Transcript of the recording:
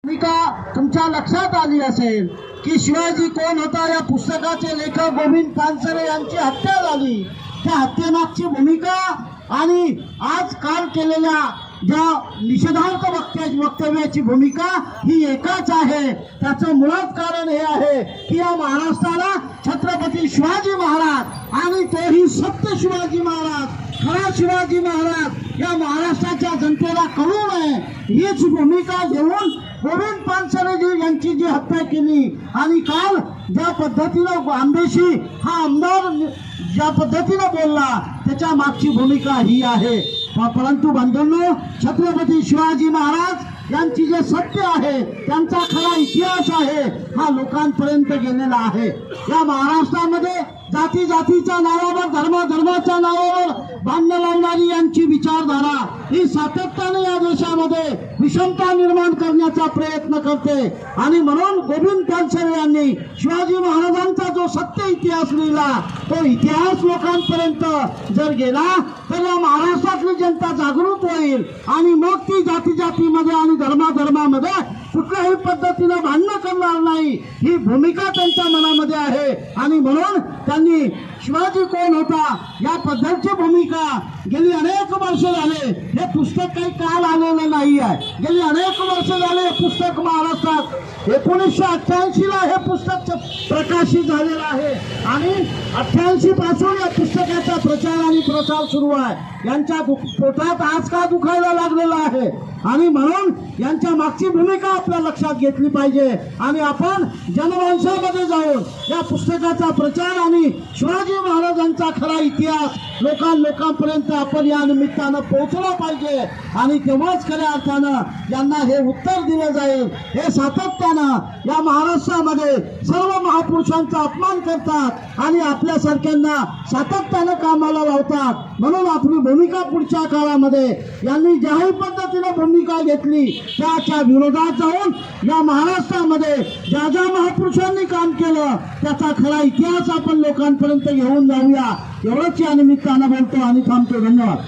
भूमिका तुमच्या लक्षात आली असेल की शिवाजी कोण होता या पुस्तकाचे लेखक गोविंद पानसरे यांची हत्या झाली। त्या हत्येमागची भूमिका आणि आज काल केलेल्या ज्या निषेधार्थ वक्तव्याची भूमिका ही एकच आहे। त्याचं मुळात कारण हे आहे की या महाराष्ट्राला छत्रपती शिवाजी महाराज आणि तोही सत्य शिवाजी महाराज, खरा शिवाजी महाराज या महाराष्ट्राच्या जनतेला कळू नये हीच भूमिका घेऊन गोविंद पानसरे यांची जी हत्या केली आणि काल ज्या पद्धतीनं आंबेशी हा आमदार ज्या पद्धतीनं बोलला त्याच्या मागची भूमिका ही आहे। परंतु बंधूंनो, छत्रपती शिवाजी महाराज यांची जे सत्य आहे त्यांचा खरा इतिहास आहे हा लोकांपर्यंत गेलेला आहे। या महाराष्ट्रामध्ये जाती जातीच्या नावावर, धर्माच्या नावावर भांडण लावणारी यांची विचारधारा ही सातत्याने या देशामध्ये विषमता निर्माण करण्याचा प्रयत्न करते आणि म्हणून गोविंद पानसरे यांनी शिवाजी महाराजांचा जो सत्य इतिहास लिहिला तो इतिहास लोकांपर्यंत जर गेला तर या महाराष्ट्रातली जनता जागृत होईल आणि मग ती जातीमध्ये आणि धर्मामध्ये कुठल्याही पद्धतीने भांडण करणार नाही ही भूमिका त्यांच्या मनामध्ये आहे। आणि म्हणून त्यांनी शिवाजी कोण होता या पद्धतीची भूमिका गेली अनेक वर्ष झाले, हे पुस्तक काही काल आलेलं नाही आहे। गेली अनेक वर्ष झाले हे पुस्तक महाराष्ट्रात 1988 ला हे पुस्तक प्रकाशित झालेलं आहे आणि 88 पासून या पुस्तकाचा प्रचार आणि प्रसार सुरू आहे। यांच्या पोटात आज का दुखायला लागलेला आहे आणि म्हणून यांच्या मागची भूमिका आपल्या लक्षात घेतली पाहिजे आणि आपण जनमानसामध्ये जाऊन या पुस्तकाचा प्रचार आणि शिवाजी महाराजांचा खरा इतिहास लोकांपर्यंत आपण या निमित्तानं पोहोचला पाहिजे आणि तेव्हाच खऱ्या अर्थानं यांना हे उत्तर दिलं जाईल। हे सातत्यानं या महाराष्ट्रामध्ये सर्व महापुरुषांचा अपमान करतात आणि आपल्यासारख्यांना सातत्यानं कामाला लावतात। म्हणून आपली भूमिका पुढच्या काळामध्ये यांनी ज्याही पद्धतीने भूमिका घेतली त्याच्या विरोधात जाऊन या महाराष्ट्रामध्ये ज्या ज्या महापुरुषांनी काम केलं त्याचा खरा इतिहास आपण लोकांपर्यंत घेऊन जाऊया एवढंच या निमित्तानं बोलतो आणि थांबतो। धन्यवाद।